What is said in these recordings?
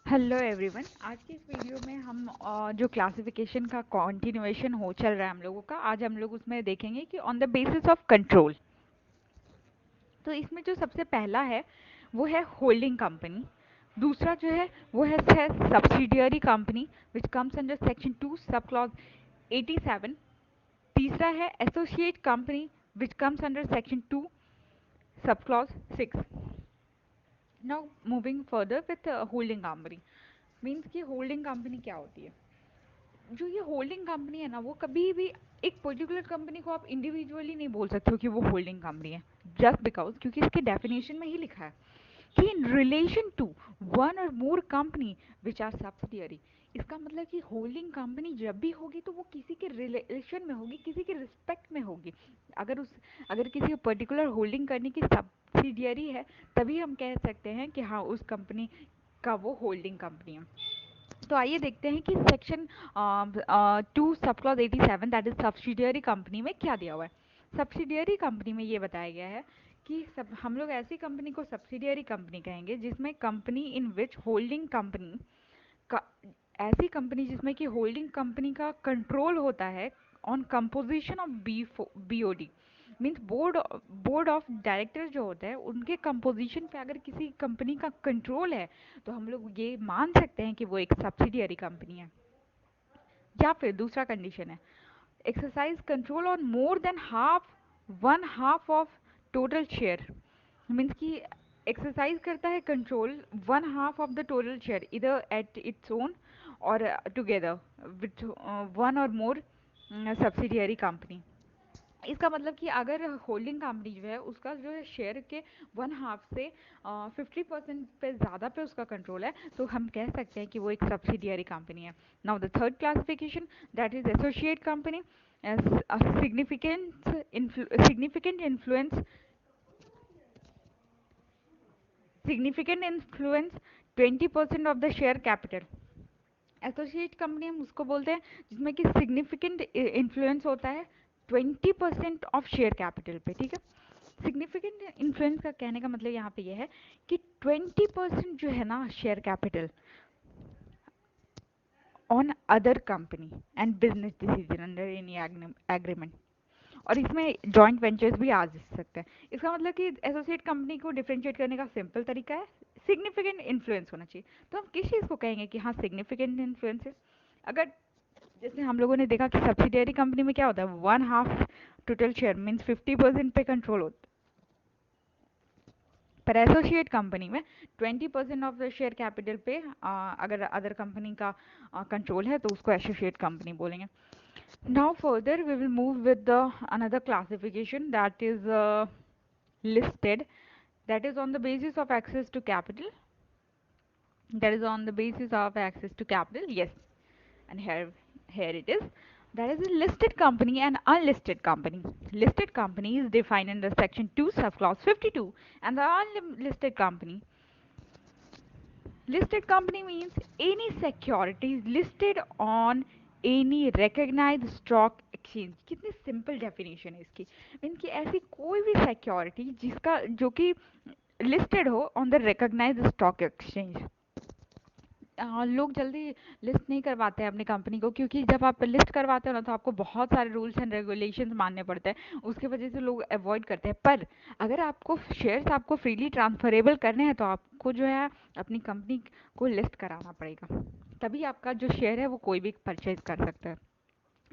Hello everyone. आज की इस वीडियो में हम जो क्लासिफिकेशन का कंटिन्यूएशन हो चल रहा है हम लोगों का, आज हम लोग उसमें देखेंगे कि on the basis of control. तो इसमें जो सबसे पहला है वो है होल्डिंग कंपनी। दूसरा जो है वो है subsidiary company which comes under section 2 sub clause 87। तीसरा है associate company which comes under section 2 sub clause 6। Now moving further with holding company. Means कि होल्डिंग कंपनी क्या होती है। जो ये होल्डिंग कंपनी है ना, वो कभी भी एक पर्टिकुलर कंपनी को आप इंडिविजुअली नहीं बोल सकते हो कि वो होल्डिंग कंपनी है, जस्ट बिकॉज क्योंकि इसके डेफिनेशन में ही लिखा है कि इन रिलेशन टू वन और मोर कंपनी विच आर सब्सिडियरी। इसका मतलब कि होल्डिंग कंपनी जब भी होगी तो वो किसी के रिलेशन में होगी, किसी के रिस्पेक्ट में होगी। अगर किसी पर्टिकुलर होल्डिंग करने की सब्सिडियरी है, तभी हम कह सकते हैं कि हाँ, उस कंपनी का वो होल्डिंग कंपनी है। तो आइए देखते हैं कि section 2 sub clause 87 that is subsidiary company में क्या दिया हुआ है। सब्सिडियरी कंपनी में ये बताया गया है कि सब हम लोग ऐसी कंपनी को सब्सिडियरी कंपनी कहेंगे जिसमें कंपनी इन विच होल्डिंग कंपनी का, ऐसी कंपनी जिसमें कि होल्डिंग कंपनी का कंट्रोल होता है on composition of BOD. Means board of director जो होते हैं उनके कंपोजिशन पे अगर किसी कंपनी का कंट्रोल है, तो हम लोग ये मान सकते हैं कि वो एक सब्सिडियरी कंपनी है। या फिर दूसरा कंडीशन है exercise control on more than half one half of total share. Means कि एक्सरसाइज करता है control one half of the total share इधर एट इट्स ओन और टुगेदर विथ वन और मोर सब्सिडियरी कंपनी। इसका मतलब कि अगर होल्डिंग कंपनी जो है उसका जो है शेयर के वन हाफ से 50% पे ज़्यादा पे उसका कंट्रोल है, तो हम कह सकते हैं कि वो एक सब्सिडियरी कंपनी है। Now the third classification that is associate company. Significant influence significant influence 20% of the share capital. Associate company हम उसको बोलते हैं जिसमें कि सिग्निफिकेंट इन्फ्लुएंस होता है 20% ऑफ शेयर कैपिटल पे। ठीक है, सिग्निफिकेंट इन्फ्लुएंस का कहने का मतलब यहाँ पे ये है कि 20% जो है ना share capital on other company and business decision under any agreement. और इसमें जॉइंट वेंचर्स भी आ सकते हैं। इसका मतलब कि एसोसिएट कंपनी को डिफ्रेंशिएट करने का सिंपल तरीका है सिग्निफिकेंट इन्फ्लुएंस होना चाहिए। तो हम किस चीज़ को कहेंगे कि हाँ सिग्निफिकेंट इन्फ्लुएंस है। अगर जैसे हम लोगों ने देखा कि सब्सिडियरी कंपनी में क्या होता है, one half total share means 50% पे कंट्रोल होता है, पर एसोसिएट कंपनी में 20% ऑफ द शेयर कैपिटल पे अगर अदर कंपनी का कंट्रोल है तो उसको एसोसिएट कंपनी बोलेंगे। Now further we will move with the another classification that is listed, that is on the basis of access to capital, that is on the basis of access to capital, yes. And here it is, that is a listed company and unlisted company. Listed company is defined under section 2 subclause 52, and the unlisted company, listed company means any securities listed on any recognized stock exchange। कितनी simple definition है इसकी। Mean कि ऐसी कोई भी security जिसका जो कि लिस्टेड हो on the recognised stock exchange. लोग जल्दी लिस्ट नहीं करवाते हैं अपनी कंपनी को, क्योंकि जब आप लिस्ट करवाते हो ना तो आपको बहुत सारे रूल्स एंड रेगुलेशंस मानने पड़ते हैं, उसकी वजह से लोग अवॉइड करते हैं। पर अगर आपको शेयर्स आपको फ्रीली ट्रांसफरेबल करने हैं तो आपको जो है अपनी कंपनी को लिस्ट कराना पड़ेगा, तभी आपका जो शेयर है वो कोई भी परचेज कर सकता है।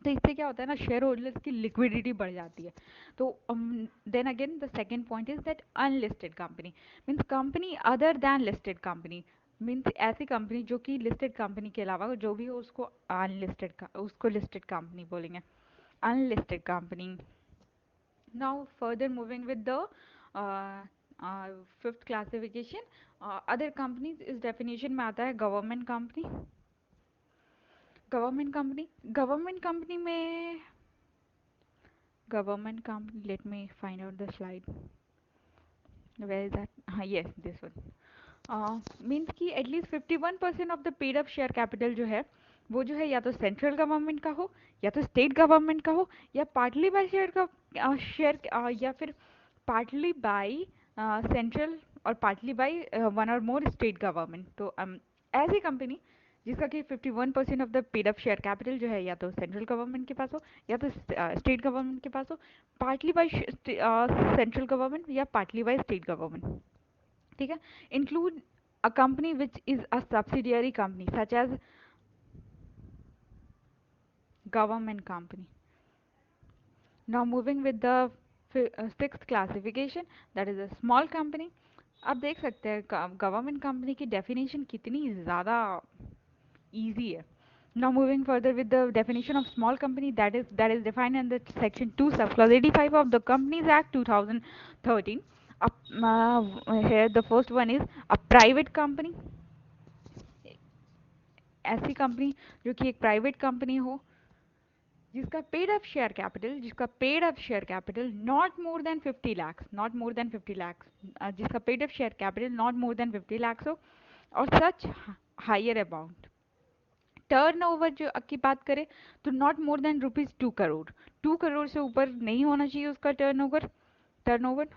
तो इससे क्या होता है ना, शेयर होल्डर्स की लिक्विडिटी बढ़ जाती है। तो then again the second point is that unlisted company means company other than listed company. Means ऐसी कंपनी जो कि लिस्टेड कंपनी के अलावा जो भी हो उसको अनलिस्टेड उसको लिस्टेड कंपनी बोलेंगे, unlisted company. Now further moving with the fifth classification other companies. इस डेफिनेशन में आता है गवर्नमेंट कंपनी। गवर्नमेंट कंपनी में government company, let me find out the slide, where is that, yes this one। Means कि at least 51% of the paid up share capital जो है वो जो है या तो सेंट्रल गवर्नमेंट का हो या तो स्टेट गवर्नमेंट का हो या पार्टली बाय शेयर का शेयर या फिर पार्टली बाय सेंट्रल और पार्टली बाय वन और मोर स्टेट गवर्नमेंट। तो ऐसी कंपनी जिसका कि 51% of the paid up share capital जो है या तो सेंट्रल गवर्नमेंट के पास हो या तो स्टेट गवर्नमेंट के पास हो, पार्टली बाय सेंट्रल गवर्नमेंट या पार्टली बाय स्टेट गवर्नमेंट, ठीक है। Include a company which is a subsidiary company such as government company. Now moving with the sixth classification, that is a small company. आप देख सकते हैं government company की definition कितनी ज़्यादा easy है. Now moving further with the definition of small company, that is defined in the section 2 subclause 85 of the Companies Act 2013. Here the first one is a private company. ऐसी company जो कि एक private company हो जिसका paid up share capital not more then 50 lakhs, जिसका paid up share capital not more then 50 lakhs हो, और सच higher amount turnover जो की बात करें तो not more than ₹2 crore, 2 crore से ऊपर नहीं होना चाहिए उसका turnover.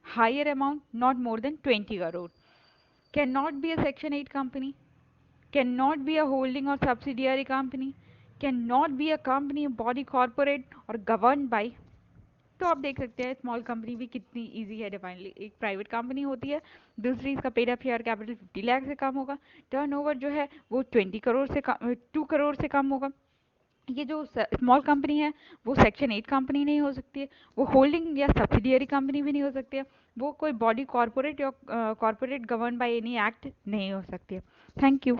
Higher amount not more than 20 crore. Can not be a section 8 company, can not be a holding और subsidiary company, can not be a company body corporate और गवर्न बाय। तो आप देख सकते हैं स्मॉल कंपनी भी कितनी इजी है डिफाइनली। एक प्राइवेट कंपनी होती है, दूसरी इसका paid up share capital 50 lakh से कम होगा, टर्नओवर जो है वो 20 करोड़ से कम, 2 करोड़ से कम होगा। ये जो स्मॉल कंपनी है वो सेक्शन 8 कंपनी नहीं हो सकती है, वो होल्डिंग या सब्सिडियरी कंपनी भी नहीं हो सकती है, वो कोई बॉडी कॉर्पोरेट या corporate govern by any act नहीं हो सकती है। Thank you.